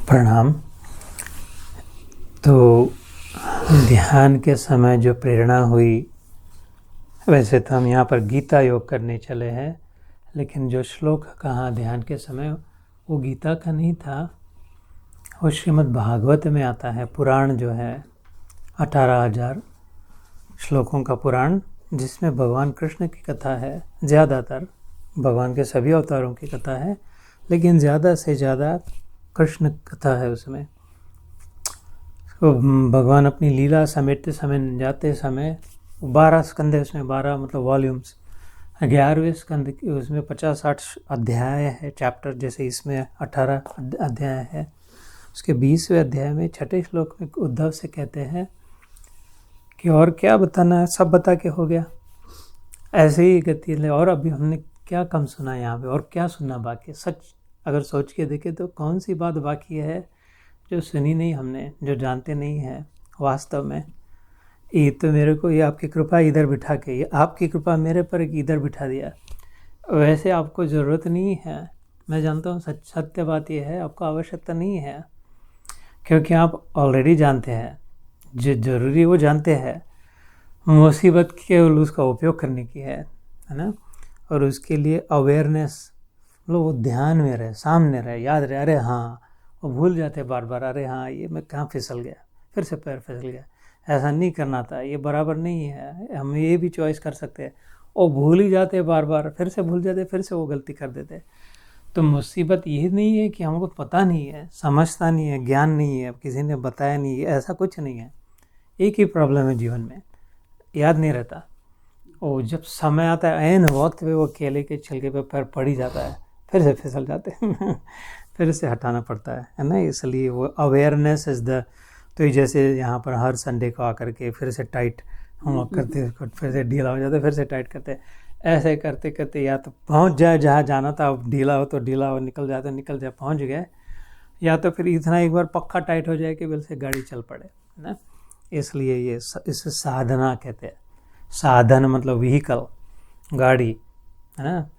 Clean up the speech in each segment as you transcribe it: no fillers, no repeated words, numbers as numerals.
प्रणाम। तो ध्यान के समय जो प्रेरणा हुई, वैसे तो हम यहाँ पर गीता योग करने चले हैं, लेकिन जो श्लोक कहा ध्यान के समय वो गीता का नहीं था, वो श्रीमद् भागवत में आता है। पुराण जो है 18,000 श्लोकों का पुराण, जिसमें भगवान कृष्ण की कथा है। ज़्यादातर भगवान के सभी अवतारों की कथा है, लेकिन ज़्यादा से ज़्यादा कृष्ण कथा है उसमें। तो भगवान अपनी लीला समेटते समय, जाते समय 12 स्कंद है उसमें, 12 मतलब वॉल्यूम्स, 11वें स्कंद की उसमें 50-60 अध्याय है, चैप्टर। जैसे इसमें 18 अध्याय है। उसके 20वें अध्याय में 6ठे श्लोक में उद्धव से कहते हैं कि और क्या बताना है, सब बता के हो गया। ऐसे ही कहती है, और अभी हमने क्या कम सुना यहाँ पे, और क्या सुनना बाकी। सच अगर सोच के देखें तो कौन सी बात बाकी है जो सुनी नहीं हमने, जो जानते नहीं हैं वास्तव में। ये तो मेरे को, ये आपकी कृपा इधर बिठा के, ये आपकी कृपा मेरे पर इधर बिठा दिया। वैसे आपको ज़रूरत नहीं है, मैं जानता हूँ। सत्य बात ये है, आपको आवश्यकता नहीं है, क्योंकि आप ऑलरेडी जानते हैं जो ज़रूरी वो जानते हैं। मुसीबत केवल उसका उपयोग करने की है ना। और उसके लिए अवेयरनेस, मतलब वो ध्यान में रहे, सामने रहे, याद रहे। अरे हाँ, वो भूल जाते बार बार, अरे हाँ ये मैं कहाँ फिसल गया, फिर से पैर फिसल गया, ऐसा नहीं करना था, ये बराबर नहीं है। हम ये भी चॉइस कर सकते हैं। और भूल ही जाते बार बार, फिर से भूल जाते, फिर से वो गलती कर देते। तो मुसीबत ये नहीं है कि हमको पता नहीं है, समझता नहीं है, ज्ञान नहीं है, किसी ने बताया नहीं है, ऐसा कुछ नहीं है। एक ही प्रॉब्लम है जीवन में, याद नहीं रहता। और जब समय आता है ऐन वक्त पे, वो केले के छिलके पे पैर पड़ ही जाता है, फिर से फिसल जाते हैं फिर से हटाना पड़ता है ना। इसलिए वो अवेयरनेस इज़ द। तो जैसे यहाँ पर हर संडे को आकर के फिर से टाइट हम करते, फिर से ढीला हो जाते, फिर से टाइट करते, ऐसे करते करते या तो पहुँच जाए जहाँ जाना था। ढीला हो तो ढीला हो, निकल जाए तो निकल जाए, पहुँच गए। या तो फिर इतना एक बार पक्का टाइट हो जाए कि बिल से गाड़ी चल पड़े ना। इसलिए ये इसे साधना कहते हैं। साधन मतलब व्हीकल, गाड़ी है ना।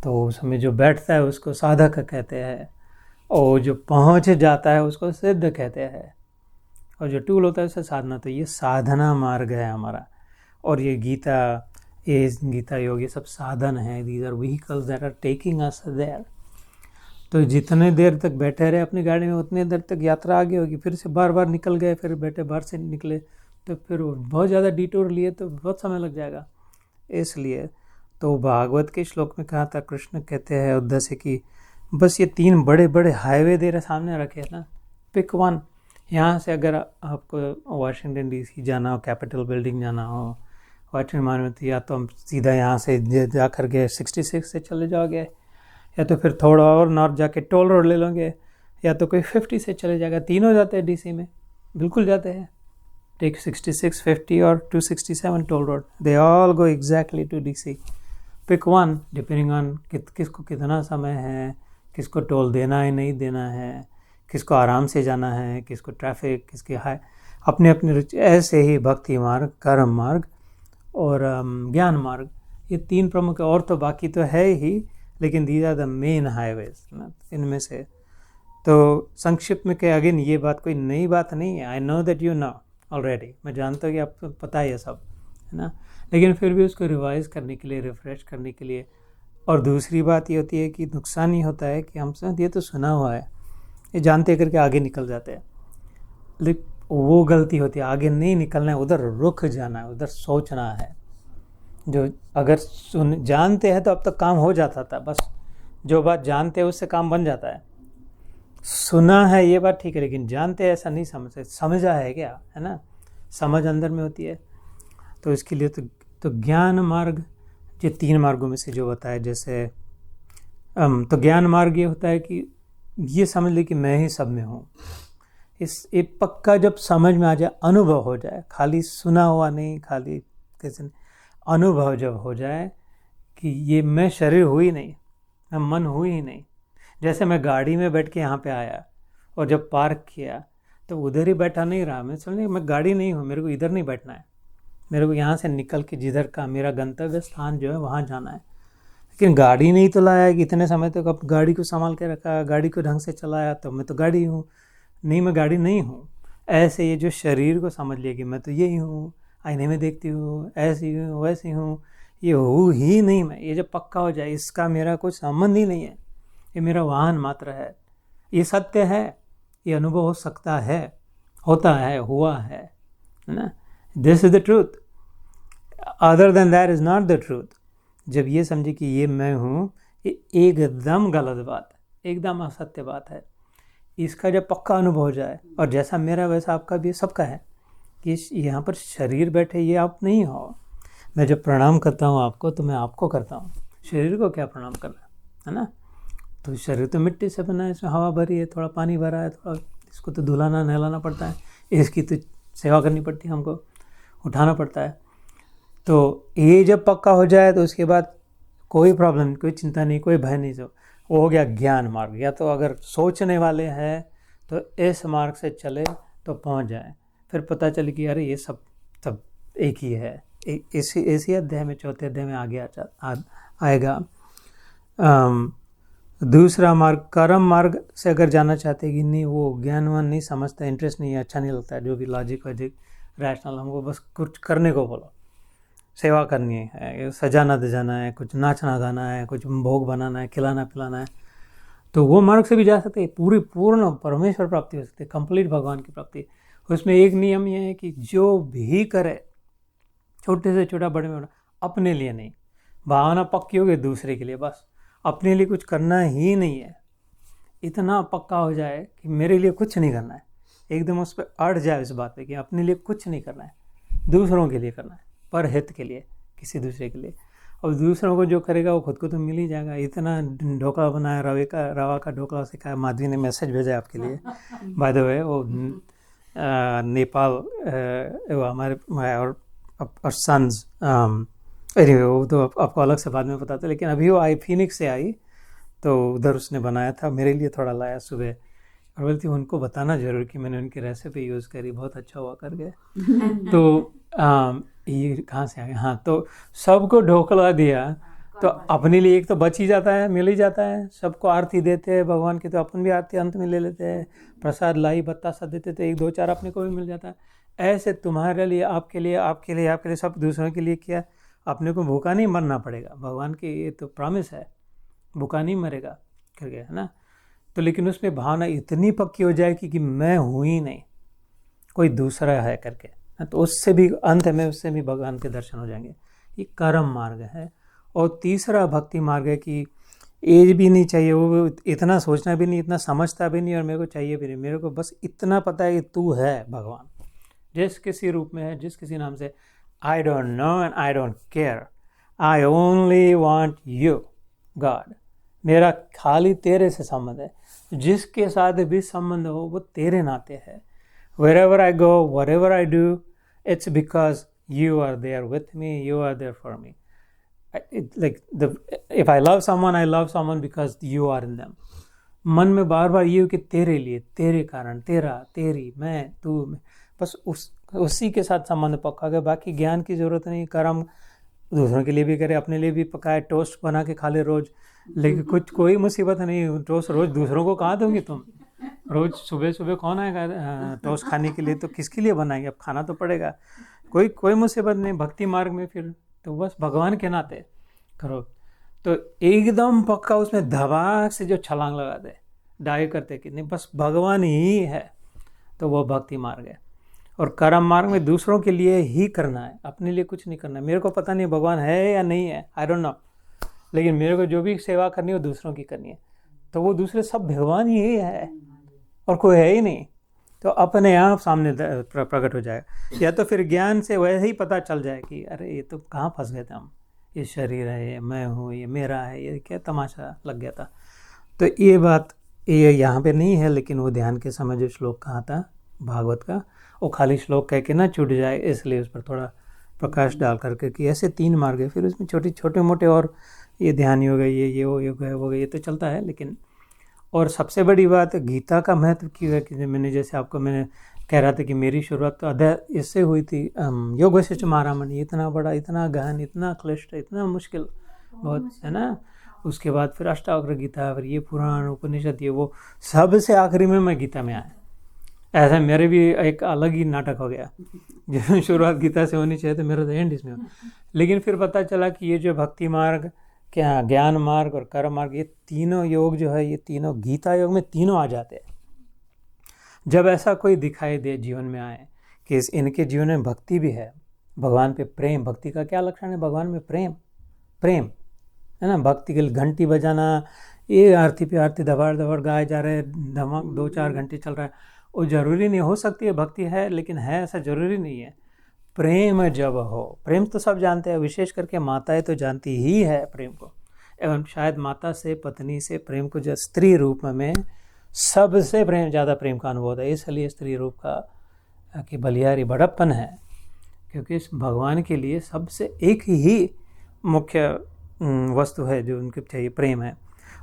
तो उसमें जो बैठता है उसको साधक कहते हैं, और जो पहुंच जाता है उसको सिद्ध कहते हैं, और जो टूल होता है उसे साधना। तो ये साधना मार्ग है हमारा। और ये गीता योग, ये सब साधन है। These are vehicles that are taking us there. तो जितने देर तक बैठे रहे अपनी गाड़ी में, उतने देर तक यात्रा आगे होगी। फिर से बार बार निकल गए, फिर बैठे बाहर से निकले, तो फिर बहुत ज़्यादा डिटूर लिए तो बहुत समय लग जाएगा। इसलिए तो भागवत के श्लोक में कहा था, कृष्ण कहते हैं उद्धव से कि बस ये 3 बड़े बड़े हाईवे तेरे सामने रखे हैं ना, पिक वन। यहाँ से अगर आपको वाशिंगटन DC जाना हो, कैपिटल बिल्डिंग जाना हो, वाशिंगटन में, तो या तो हम सीधा यहाँ से जा कर के 66 से चले जाओगे, या तो फिर थोड़ा और नॉर्थ जाके टोल रोड ले लोगे, या तो कोई 50 से चले जाएगा। तीनों जाते हैं DC में, बिल्कुल जाते हैं। टेक 66, 50 और 267 toll road, they all go exactly to DC। Pick one, depending on किसको कितना समय है, किसको टोल देना है नहीं देना है, किसको आराम से जाना है, किसको ट्रैफिक, किसकी हाई, अपने अपने रुचि। ऐसे ही भक्ति मार्ग, कर्म मार्ग और ज्ञान मार्ग, ये 3 प्रमुख। और तो बाकी तो है ही, लेकिन these are the main highways ना, इनमें से। तो संक्षिप्त में कह, अगेन ये बात कोई नई बात नहीं है। I know that you know already, मैं जानता हूँ कि आपको पता है ये सब, है ना। लेकिन फिर भी उसको रिवाइज करने के लिए, रिफ्रेश करने के लिए। और दूसरी बात ये होती है कि नुकसान ही होता है कि हमसे ये तो सुना हुआ है, ये जानते करके आगे निकल जाते हैं। लेकिन वो गलती होती है, आगे नहीं निकलना है, उधर रुक जाना है, उधर सोचना है। जो अगर जानते हैं तो अब तक काम हो जाता था। बस जो बात जानते हैं उससे काम बन जाता है। सुना है ये बात ठीक है, लेकिन जानते हैं ऐसा नहीं समझते। समझा है क्या, है ना, समझ अंदर में होती है। तो इसके लिए तो ज्ञान मार्ग, ये 3 मार्गों में से जो बताया, जैसे तो ज्ञान मार्ग ये होता है कि ये समझ ले कि मैं ही सब में हूँ। ये पक्का जब समझ में आ जाए, अनुभव हो जाए, खाली सुना हुआ नहीं, खाली कैसे, अनुभव जब हो जाए कि ये मैं शरीर हुई नहीं, मैं मन हुई ही नहीं। जैसे मैं गाड़ी में बैठ के यहाँ पे आया और जब पार्क किया तो उधर ही बैठा नहीं रहा। मैं समझे मैं गाड़ी नहीं हूँ, मेरे को इधर नहीं बैठना है, मेरे को यहाँ से निकल के जिधर का मेरा गंतव्य स्थान जो है वहाँ जाना है। लेकिन गाड़ी नहीं तो लाया कि इतने समय तक अब गाड़ी को संभाल के रखा, गाड़ी को ढंग से चलाया, तो मैं तो गाड़ी हूँ। नहीं मैं गाड़ी नहीं हूँ। ऐसे ये जो शरीर को समझ लिया कि मैं तो यही हूँ, आईने में देखती हूँ, ऐसी हूँ वैसी हूँ, ये हूँ ही नहीं मैं। ये जब पक्का हो जाए इसका मेरा कोई संबंध ही नहीं है, ये मेरा वाहन मात्र है, ये सत्य है, ये अनुभव हो सकता है, होता है, हुआ है ना। This is the truth, other than that is not the truth. जब ये समझे कि ये मैं हूँ, ये एकदम गलत बात है, एकदम असत्य बात है। इसका जब पक्का अनुभव हो जाए, और जैसा मेरा वैसा आपका भी सबका है, कि यहाँ पर शरीर बैठे ये आप नहीं हो। मैं जब प्रणाम करता हूँ आपको तो मैं आपको करता हूँ, शरीर को क्या प्रणाम करना है ना। तो शरीर तो मिट्टी से बना है, इसमें हवा भरी है, थोड़ा पानी भरा है, थोड़ा इसको तो धुलाना नहलाना पड़ता है, इसकी तो सेवा करनी पड़ती है, हमको उठाना पड़ता है। तो ये जब पक्का हो जाए तो उसके बाद कोई प्रॉब्लम, कोई चिंता नहीं, कोई भय नहीं। जो वो हो गया ज्ञान मार्ग। या तो अगर सोचने वाले हैं तो इस मार्ग से चले तो पहुंच जाए, फिर पता चले कि अरे ये सब एक ही है। इसी अध्याय में, चौथे अध्याय में आगे आएगा। दूसरा मार्ग, कर्म मार्ग से अगर जाना चाहते हैं कि नहीं, वो ज्ञानवान नहीं समझता, इंटरेस्ट नहीं है, अच्छा नहीं लगता है, जो भी लॉजिक वॉजिक रैशनल, हमको बस कुछ करने को बोलो, सेवा करनी है, सजाना दजाना है, कुछ नाचना गाना है, कुछ भोग बनाना है, खिलाना पिलाना है, तो वो मार्ग से भी जा सकते हैं। पूर्ण परमेश्वर प्राप्ति हो सकती है, कंप्लीट भगवान की प्राप्ति। उसमें एक नियम ये है कि जो भी करे, छोटे से छोटा बड़े में बड़ा, अपने लिए नहीं। भावना पक्की हो गई दूसरे के लिए, बस अपने लिए कुछ करना ही नहीं है। इतना पक्का हो जाए कि मेरे लिए कुछ नहीं करना है, एकदम उस पर अड़ जाए इस बात पे कि अपने लिए कुछ नहीं करना है, दूसरों के लिए करना है, पर हित के लिए, किसी दूसरे के लिए। और दूसरों को जो करेगा वो खुद को तो मिल ही जाएगा। इतना ढोकला बनाया, रवा का ढोकला सिखाया, माधवी ने मैसेज भेजा आपके लिए बाय द वे। वो नेपाल वो हमारे और सन्स, एनीवे वो तो आपको अलग से बाद में पता था, लेकिन अभी वो आई फिनिक्स से आई, तो उधर उसने बनाया था, मेरे लिए थोड़ा लाया सुबह, और बोलती उनको बताना जरूर कि मैंने उनकी रेसिपी यूज़ करी, बहुत अच्छा हुआ करके। तो ये कहाँ से आ गया, हाँ, तो सबको ढोकला दिया, तो अपने लिए एक तो बच ही जाता है, मिल ही जाता है। सबको आरती देते हैं भगवान की, तो अपन भी आरती अंत में ले लेते हैं, प्रसाद लाई बतासा देते, तो एक दो चार अपने को भी मिल जाता है। ऐसे तुम्हारे लिए, आपके लिए, आपके लिए, आपके लिए, सब दूसरों के लिए किया, अपने को भूखा नहीं मरना पड़ेगा। भगवान की ये तो प्रॉमिस है, भूखा नहीं मरेगा करके, है ना। तो लेकिन उसमें भावना इतनी पक्की हो जाएगी कि मैं हूँ ही नहीं, कोई दूसरा है करके, तो उससे भी अंत में उससे भी भगवान के दर्शन हो जाएंगे। ये कर्म मार्ग है। और तीसरा भक्ति मार्ग है कि एज भी नहीं चाहिए, वो इतना सोचना भी नहीं, इतना समझता भी नहीं, और मेरे को चाहिए भी नहीं। मेरे को बस इतना पता है कि तू है भगवान, जिस किसी रूप में है, जिस किसी नाम से। I don't know and I don't care, I only want you God. मेरा खाली तेरे से संबंध है, जिसके साथ भी संबंध हो वो तेरे नाते है। Wherever I go, whatever I do, it's because you are there with me, you are there for me. If I love someone, I love someone because you are in them. मन में बार बार ये हो कि तेरे लिए, तेरे कारण, तेरा, तेरी, मैं, तू, मैं, बस उसी के साथ संबंध पक्का गया। बाकी ज्ञान की जरूरत नहीं। कर्म दूसरों के लिए भी करे, अपने लिए भी पकाए, टोस्ट बना के खा ले रोज, लेकिन कुछ कोई मुसीबत नहीं। टोस्ट रोज दूसरों को कहाँ दोगे तुम? रोज सुबह सुबह कौन आएगा टोस्ट खाने के लिए? तो किसके लिए बनाएंगे? अब खाना तो पड़ेगा। कोई मुसीबत नहीं। भक्ति मार्ग में फिर तो बस भगवान के नाते करो, तो एकदम पक्का उसमें धबाक से जो छलांग लगा दे, डाई करते कि नहीं बस भगवान ही है, तो वो भक्ति मार्ग है। और कर्म मार्ग में दूसरों के लिए ही करना है, अपने लिए कुछ नहीं करना है। मेरे को पता नहीं भगवान है या नहीं है, आई डोंट नो, लेकिन मेरे को जो भी सेवा करनी है वो दूसरों की करनी है, तो वो दूसरे सब भगवान ही है और कोई है ही नहीं, तो अपने आप सामने प्रकट हो जाएगा। या तो फिर ज्ञान से वैसे ही पता चल जाए कि अरे ये तो कहाँ फंस गए थे हम, ये शरीर है, ये मैं हूँ, ये मेरा है, ये क्या तमाशा लग गया था। तो ये बात ये यहाँ पे नहीं है, लेकिन वो ध्यान के समय जो श्लोक कहा था भागवत का, वो खाली श्लोक कह के ना छूट जाए, इसलिए उस पर थोड़ा प्रकाश डाल करके कि ऐसे 3 मार्ग है। फिर उसमें छोटे मोटे और ये ध्यान योग है, ये हो गया, ये तो चलता है। लेकिन और सबसे बड़ी बात गीता का महत्व क्यों है कि मैंने जैसे आपको मैंने कह रहा था कि मेरी शुरुआत तो अध्याय इससे हुई थी, योग वशिष्ठ महारामण, इतना बड़ा, इतना गहन, इतना क्लिष्ट, इतना मुश्किल बहुत है ना। उसके बाद फिर अष्टावक्र गीता, फिर ये पुराण उपनिषद, ये वो सबसे आखिरी में मैं गीता में आया। ऐसा मेरे भी एक अलग ही नाटक हो गया। जो शुरुआत गीता से होनी चाहिए तो मेरा तो एंड इसमें हो। लेकिन फिर पता चला कि ये जो भक्ति मार्ग, क्या ज्ञान मार्ग और कर्म मार्ग, ये तीनों योग जो है, ये तीनों गीता योग में तीनों आ जाते हैं। जब ऐसा कोई दिखाई दे जीवन में आए कि इनके जीवन में भक्ति भी है, भगवान पे प्रेम, भक्ति का क्या लक्षण है? भगवान में प्रेम, प्रेम है ना। भक्ति के लिए घंटी बजाना, ये आरती पे आरती दबाड़ दबाड़ गाए जा रहे, धमक 2-4 घंटे चल रहा है, वो जरूरी नहीं। हो सकती है भक्ति है, लेकिन है ऐसा जरूरी नहीं है। प्रेम जब हो, प्रेम तो सब जानते हैं, विशेष करके माताएं तो जानती ही है प्रेम को। एवं शायद माता से, पत्नी से प्रेम को जो स्त्री रूप में सबसे ज़्यादा प्रेम का अनुभव है। इसलिए स्त्री रूप का कि बलिहारी बड़प्पन है, क्योंकि इस भगवान के लिए सबसे एक ही मुख्य वस्तु है जो उनके चाहिए, प्रेम है।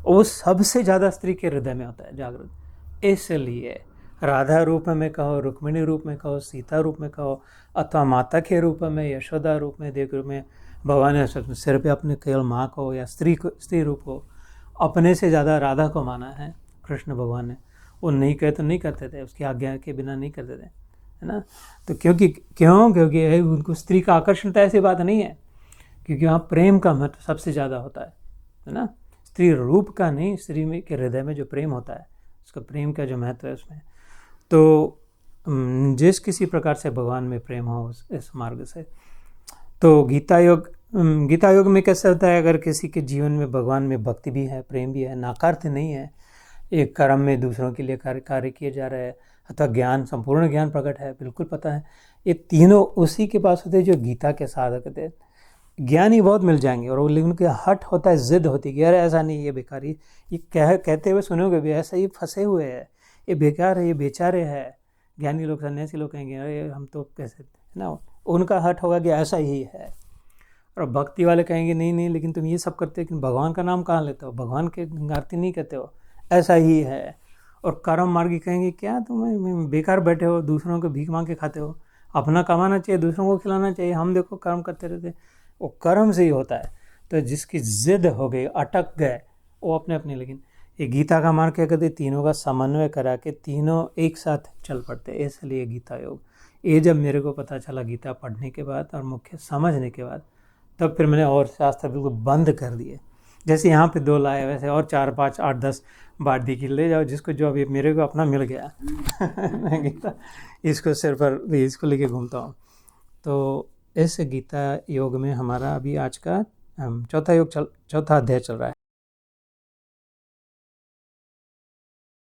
वो सबसे ज़्यादा स्त्री के हृदय में होता है जागृत। इसलिए राधा रूप में कहो, रुक्मिणी रूप में कहो, सीता रूप में कहो, अथवा माता के रूप में, यशोदा रूप में, देव रूप में, भगवान ने सिर पे अपने केवल माँ को या स्त्री रूप को अपने से ज़्यादा राधा को माना है कृष्ण भगवान ने। वो नहीं कहते, नहीं करते थे, उसकी आज्ञा के बिना नहीं करते थे, है ना। तो क्योंकि उनको स्त्री का आकर्षण तो ऐसी बात नहीं है, क्योंकि वहाँ प्रेम का महत्व सबसे ज़्यादा होता है ना। स्त्री रूप का नहीं, स्त्री में के हृदय में जो प्रेम होता है, उसका प्रेम का जो महत्व है उसमें। तो जिस किसी प्रकार से भगवान में प्रेम हो इस मार्ग से, तो गीता योग में कैसे होता है? अगर किसी के जीवन में भगवान में भक्ति भी है, प्रेम भी है, नाकारते नहीं है, एक कर्म में दूसरों के लिए कार्य किए जा रहे हैं, अथवा ज्ञान, संपूर्ण ज्ञान प्रकट है, बिल्कुल पता है, ये तीनों उसी के पास होते हैं जो गीता के साधक थे। ज्ञानी बहुत मिल जाएंगे, और लेकिन उनके हट होता है, जिद होती है कि अरे ऐसा नहीं, ये बेकारी, ये कहते हुए सुनोगे भी, ऐसा ही फंसे हुए हैं, ये बेकार है, ये बेचारे है। ज्ञानी लोग, सन्यासी लोग कहेंगे अरे हम तो कैसे, है ना। उनका हट होगा कि ऐसा ही है। और भक्ति वाले कहेंगे नहीं नहीं, लेकिन तुम ये सब करते हो, लेकिन भगवान का नाम कहाँ लेते हो, भगवान के आरती नहीं करते हो, ऐसा ही है। और कर्म मार्गी कहेंगे क्या तुम बेकार बैठे हो, दूसरों को भीख मांग के खाते हो, अपना कमाना चाहिए, दूसरों को खिलाना चाहिए, हम देखो कर्म करते रहते। वो कर्म से ही होता है। तो जिसकी जिद हो गई, अटक गए, वो अपने अपने। लेकिन ये गीता का मार्ग क्या कहते, तीनों का समन्वय करा के तीनों एक साथ चल पड़ते, इसलिए गीता योग। ये जब मेरे को पता चला गीता पढ़ने के बाद और मुख्य समझने के बाद, तब फिर मैंने और शास्त्र बिल्कुल बंद कर दिए। जैसे यहाँ पे 2 लाए, वैसे और 4, 5, 8, 10 बार दिखी ले जाओ, जिसको जो अभी मेरे को अपना मिल गया मैं गीता इसको सिर पर इसको लेके घूमता हूँ। तो इस गीता योग में हमारा अभी आज का चौथा अध्याय चल रहा है।